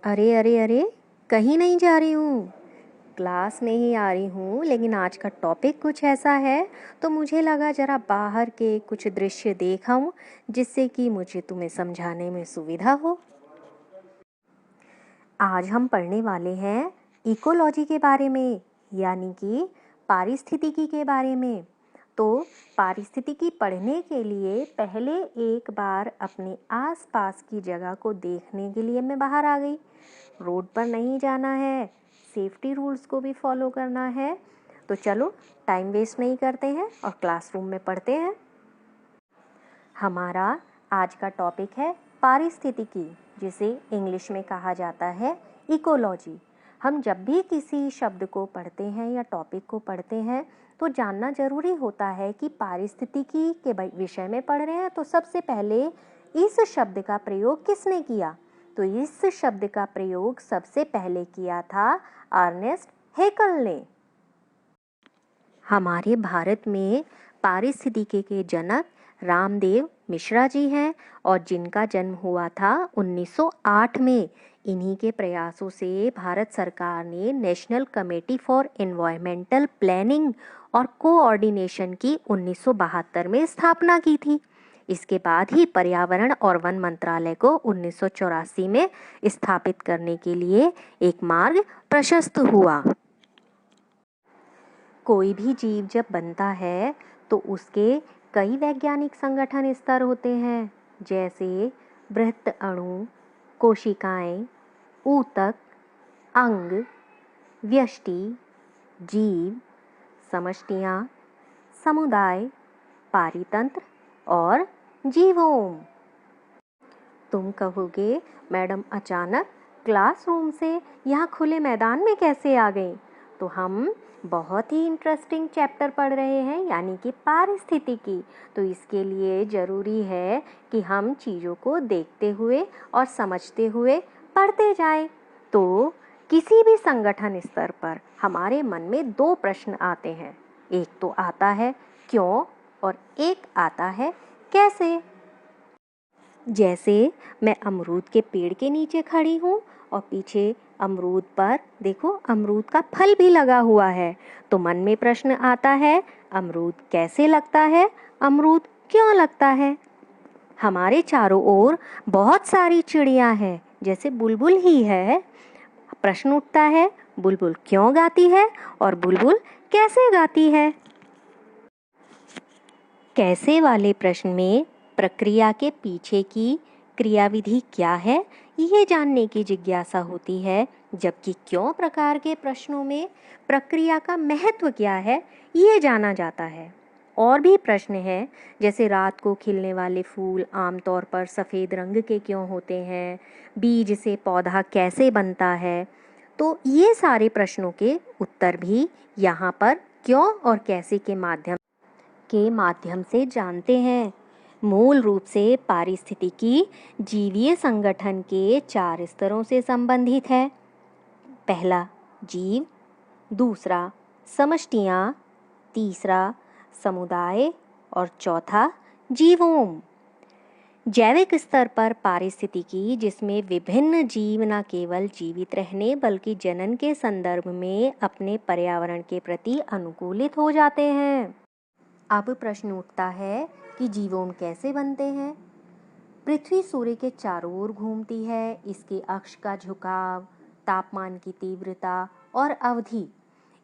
अरे अरे अरे, कहीं नहीं जा रही हूँ। क्लास में ही आ रही हूँ, लेकिन आज का टॉपिक कुछ ऐसा है तो मुझे लगा ज़रा बाहर के कुछ दृश्य देखाऊँ, जिससे कि मुझे तुम्हें समझाने में सुविधा हो। आज हम पढ़ने वाले हैं इकोलॉजी के बारे में, यानी कि पारिस्थितिकी के बारे में। तो पारिस्थितिकी पढ़ने के लिए पहले एक बार अपने आसपास की जगह को देखने के लिए मैं बाहर आ गई। रोड पर नहीं जाना है, सेफ्टी रूल्स को भी फॉलो करना है। तो चलो टाइम वेस्ट नहीं करते हैं और क्लासरूम में पढ़ते हैं। हमारा आज का टॉपिक है पारिस्थितिकी, जिसे इंग्लिश में कहा जाता है इकोलॉजी। हम जब भी किसी शब्द को पढ़ते हैं या टॉपिक को पढ़ते हैं तो जानना जरूरी होता है कि पारिस्थितिकी के विषय में पढ़ रहे हैं तो सबसे पहले इस शब्द का प्रयोग किसने किया। तो इस शब्द का प्रयोग सबसे पहले किया था अर्नेस्ट हेकल ने। हमारे भारत में पारिस्थितिकी के जनक रामदेव मिश्रा जी हैं और जिनका जन्म हुआ था 1908 में। इन्हीं के प्रयासों से भारत सरकार ने national committee for environmental planning और कोऑर्डिनेशन की 1972 में स्थापना की थी। इसके बाद ही पर्यावरण और वन मंत्रालय को 1984 में स्थापित करने के लिए एक मार्ग प्रशस्त हुआ। कोई भी जीव जब बनता है तो उसके कई वैज्ञानिक संगठन स्तर होते हैं, जैसे बृहत अणु, कोशिकाएं, ऊतक, अंग, व्यष्टि, जीव, समष्टियां, समुदाय, पारितंत्र और जीवोम। तुम कहोगे, मैडम अचानक क्लासरूम से यहाँ खुले मैदान में कैसे आ गई? तो हम बहुत ही इंटरेस्टिंग चैप्टर पढ़ रहे हैं, यानी कि पारिस्थितिकी। तो इसके लिए ज़रूरी है कि हम चीज़ों को देखते हुए और समझते हुए पढ़ते जाएं। तो किसी भी संगठन स्तर पर हमारे मन में दो प्रश्न आते हैं। एक तो आता है क्यों और एक आता है कैसे। जैसे मैं अमरूद के पेड़ के नीचे खड़ी हूँ और पीछे अमरूद पर देखो अमरूद का फल भी लगा हुआ है, तो मन में प्रश्न आता है अमरूद कैसे लगता है, अमरूद क्यों लगता है। हमारे चारों ओर बहुत सारी चिड़ियाँ हैं, जैसे बुलबुल ही है। प्रश्न उठता है बुलबुल क्यों गाती है और बुलबुल कैसे गाती है। कैसे वाले प्रश्न में प्रक्रिया के पीछे की क्रियाविधि क्या है, ये जानने की जिज्ञासा होती है, जबकि क्यों प्रकार के प्रश्नों में प्रक्रिया का महत्व क्या है, ये जाना जाता है। और भी प्रश्न हैं, जैसे रात को खिलने वाले फूल आमतौर पर सफ़ेद रंग के क्यों होते हैं, बीज से पौधा कैसे बनता है। तो ये सारे प्रश्नों के उत्तर भी यहाँ पर क्यों और कैसे के माध्यम से जानते हैं। मूल रूप से पारिस्थितिकी जीवीय संगठन के 4 स्तरों से संबंधित है। पहला जीव, दूसरा समष्टियाँ, तीसरा समुदाय और चौथा जीवोम। जैविक स्तर पर पारिस्थितिकी, जिसमें विभिन्न जीव न केवल जीवित रहने बल्कि जनन के संदर्भ में अपने पर्यावरण के प्रति अनुकूलित हो जाते हैं। अब प्रश्न उठता है कि जीवोम कैसे बनते हैं। पृथ्वी सूर्य के चारों ओर घूमती है। इसके अक्ष का झुकाव, तापमान की तीव्रता और अवधि,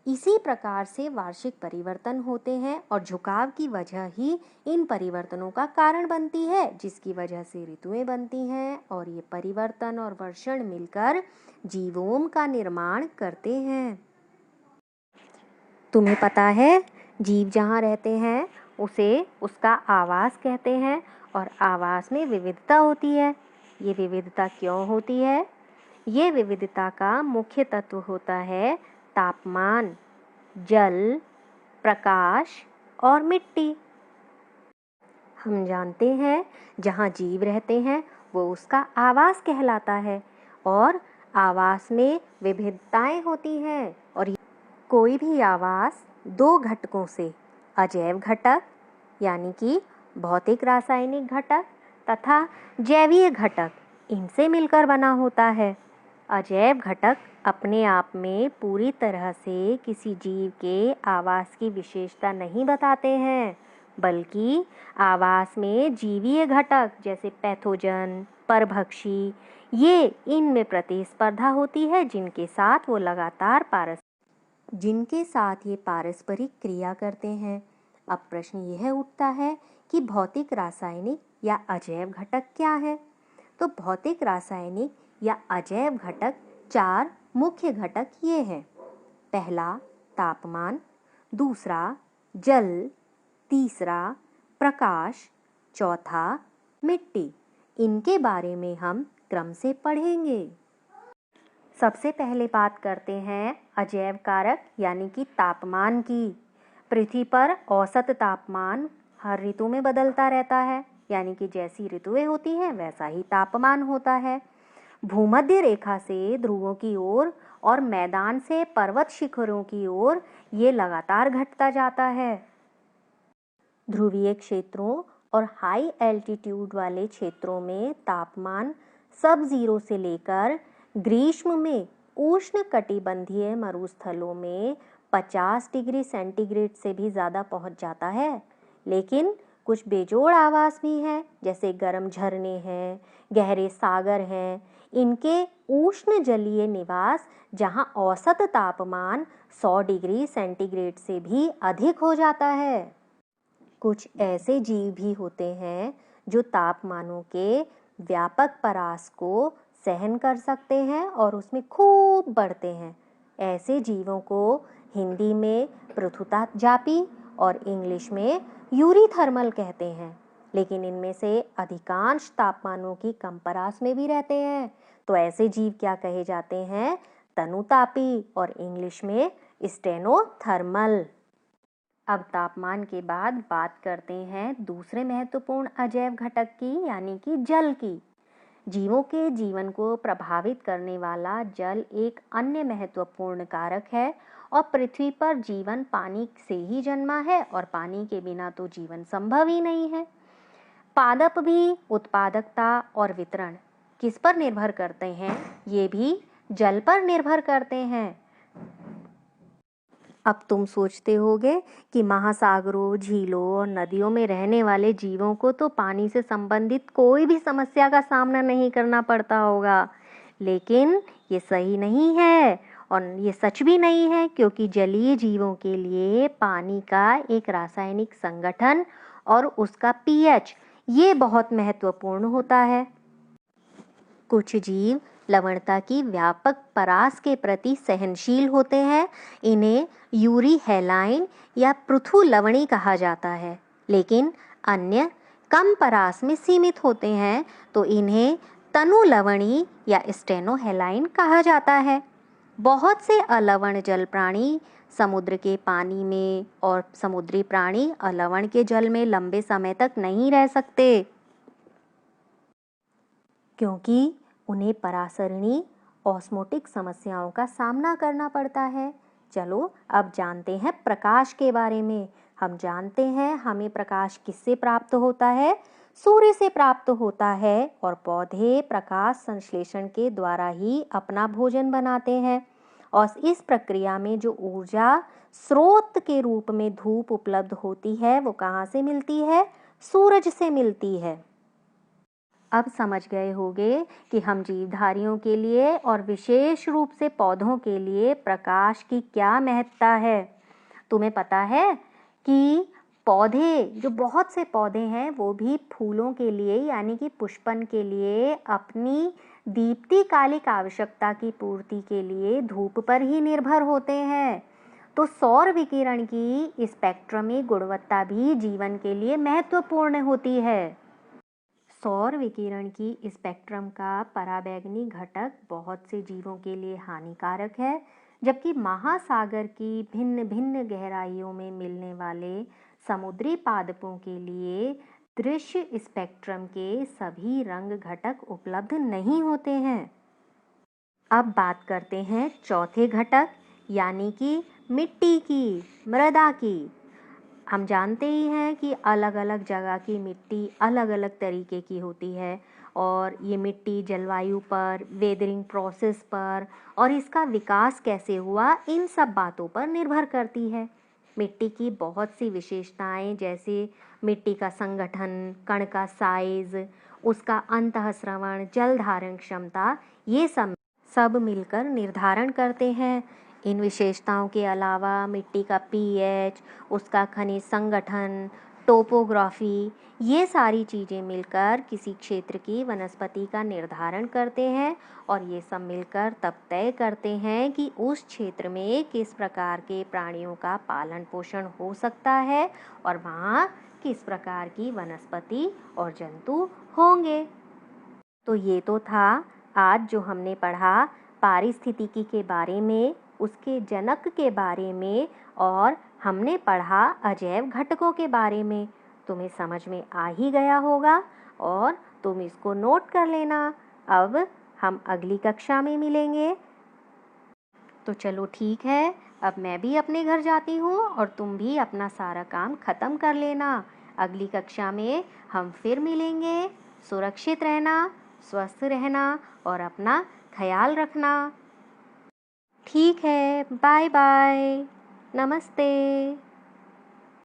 इसी प्रकार से वार्षिक परिवर्तन होते हैं और झुकाव की वजह ही इन परिवर्तनों का कारण बनती है, जिसकी वजह से ऋतुएं बनती हैं और ये परिवर्तन और वर्षण मिलकर जीवोम का निर्माण करते हैं। तुम्हें पता है जीव जहाँ रहते हैं उसे उसका आवास कहते हैं और आवास में विविधता होती है। ये विविधता क्यों होती है? ये विविधता का मुख्य तत्व होता है तापमान, जल, प्रकाश और मिट्टी। हम जानते हैं जहाँ जीव रहते हैं वो उसका आवास कहलाता है और आवास में विविधताएं होती हैं। और कोई भी आवास दो घटकों से, अजैव घटक यानी कि भौतिक रासायनिक घटक तथा जैवीय घटक, इनसे मिलकर बना होता है। अजैव घटक अपने आप में पूरी तरह से किसी जीव के आवास की विशेषता नहीं बताते हैं, बल्कि आवास में जीवीय घटक जैसे पैथोजन, परभक्षी, ये इनमें प्रतिस्पर्धा होती है जिनके साथ ये पारस्परिक क्रिया करते हैं। अब प्रश्न यह उठता है कि भौतिक रासायनिक या अजैव घटक क्या है? तो भौतिक रासायनिक या अजैव घटक 4 मुख्य घटक ये हैं। पहला तापमान, दूसरा जल, तीसरा प्रकाश, चौथा मिट्टी। इनके बारे में हम क्रम से पढ़ेंगे। सबसे पहले बात करते हैं अजैव कारक यानी कि तापमान की। पृथ्वी पर औसत तापमान हर ऋतु में बदलता रहता है, यानी कि जैसी ऋतुएं होती हैं वैसा ही तापमान होता है। भूमध्य रेखा से ध्रुवों की ओर और मैदान से पर्वत शिखरों की ओर ये लगातार घटता जाता है। ध्रुवीय क्षेत्रों और हाई एल्टीट्यूड वाले क्षेत्रों में तापमान सब जीरो से लेकर ग्रीष्म में उष्ण कटिबंधीय मरुस्थलों में 50 डिग्री सेंटीग्रेड से भी ज़्यादा पहुंच जाता है। लेकिन कुछ बेजोड़ आवास भी हैं, जैसे गर्म झरने हैं, गहरे सागर हैं। इनके उष्ण जलीय निवास जहां औसत तापमान 100 डिग्री सेंटीग्रेड से भी अधिक हो जाता है। कुछ ऐसे जीव भी होते हैं जो तापमानों के व्यापक परास को सहन कर सकते हैं और उसमें खूब बढ़ते हैं। ऐसे जीवों को हिंदी में पृथुताजापी और इंग्लिश में यूरीथर्मल कहते हैं। लेकिन इनमें से अधिकांश तापमानों की कम परास में भी रहते हैं। तो ऐसे जीव क्या कहे जाते हैं? तनुतापी और इंग्लिश में स्टेनोथर्मल। अब तापमान के बाद बात करते हैं दूसरे महत्वपूर्ण अजैव घटक की, यानी कि जल की। जीवों के जीवन को प्रभावित करने वाला जल एक अन्य महत्वपूर्ण कारक है और पृथ्वी पर जीवन पानी से ही जन्मा है और पानी के बिना तो जीवन संभव ही नहीं है। पादप भी उत्पादकता और वितरण किस पर निर्भर करते हैं? ये भी जल पर निर्भर करते हैं। अब तुम सोचते होगे कि महासागरों, झीलों और नदियों में रहने वाले जीवों को तो पानी से संबंधित कोई भी समस्या का सामना नहीं करना पड़ता होगा, लेकिन ये सही नहीं है और ये सच भी नहीं है, क्योंकि जलीय जीवों के लिए पानी का एक रासायनिक संगठन और उसका पीएच ये बहुत महत्वपूर्ण होता है। कुछ जीव लवणता की व्यापक परास के प्रति सहनशील होते हैं। इन्हें यूरी हैलाइन या पृथु लवणी कहा जाता है। लेकिन अन्य कम परास में सीमित होते हैं, तो इन्हें तनु लवणी या स्टेनोहेलाइन कहा जाता है। बहुत से अलवण जल प्राणी समुद्र के पानी में और समुद्री प्राणी अलवण के जल में लंबे समय तक नहीं रह सकते, क्योंकि उन्हें परासरणी ऑस्मोटिक समस्याओं का सामना करना पड़ता है। चलो अब जानते हैं प्रकाश के बारे में। हम जानते हैं हमें प्रकाश किससे प्राप्त होता है? सूर्य से प्राप्त होता है और पौधे प्रकाश संश्लेषण के द्वारा ही अपना भोजन बनाते हैं। और इस प्रक्रिया में जो ऊर्जा स्रोत के रूप में धूप उपलब्ध होती है वो कहाँ से मिलती है? सूरज से मिलती है। अब समझ गए होंगे कि हम जीवधारियों के लिए और विशेष रूप से पौधों के लिए प्रकाश की क्या महत्ता है। तुम्हें पता है कि पौधे, जो बहुत से पौधे हैं, वो भी फूलों के लिए यानी कि पुष्पन के लिए अपनी दीप्तिकालिक आवश्यकता की पूर्ति के लिए धूप पर ही निर्भर होते हैं। तो सौर विकिरण की स्पेक्ट्रमी गुणवत्ता भी जीवन के लिए महत्वपूर्ण होती है। सौर विकिरण की स्पेक्ट्रम का पराबैंगनी घटक बहुत से जीवों के लिए हानिकारक है, जबकि महासागर की भिन्न भिन्न गहराइयों में मिलने वाले समुद्री पादपों के लिए दृश्य स्पेक्ट्रम के सभी रंग घटक उपलब्ध नहीं होते हैं। अब बात करते हैं चौथे घटक यानी कि मिट्टी की, मृदा की। हम जानते ही हैं कि अलग अलग जगह की मिट्टी अलग अलग तरीके की होती है और ये मिट्टी जलवायु पर, वेदरिंग प्रोसेस पर और इसका विकास कैसे हुआ, इन सब बातों पर निर्भर करती है। मिट्टी की बहुत सी विशेषताएं जैसे मिट्टी का संगठन, कण का साइज, उसका अंतःस्रवण, जल धारण क्षमता, ये सब मिलकर निर्धारण करते हैं। इन विशेषताओं के अलावा मिट्टी का पीएच, उसका खनिज संगठन, टोपोग्राफी, ये सारी चीज़ें मिलकर किसी क्षेत्र की वनस्पति का निर्धारण करते हैं और ये सब मिलकर तब तय करते हैं कि उस क्षेत्र में किस प्रकार के प्राणियों का पालन पोषण हो सकता है और वहाँ किस प्रकार की वनस्पति और जंतु होंगे। तो ये तो था आज जो हमने पढ़ा पारिस्थितिकी के बारे में, उसके जनक के बारे में और हमने पढ़ा अजैव घटकों के बारे में। तुम्हें समझ में आ ही गया होगा और तुम इसको नोट कर लेना। अब हम अगली कक्षा में मिलेंगे। तो चलो ठीक है, अब मैं भी अपने घर जाती हूँ और तुम भी अपना सारा काम ख़त्म कर लेना। अगली कक्षा में हम फिर मिलेंगे। सुरक्षित रहना, स्वस्थ रहना और अपना ख्याल रखना। ठीक है, बाय बाय, नमस्ते।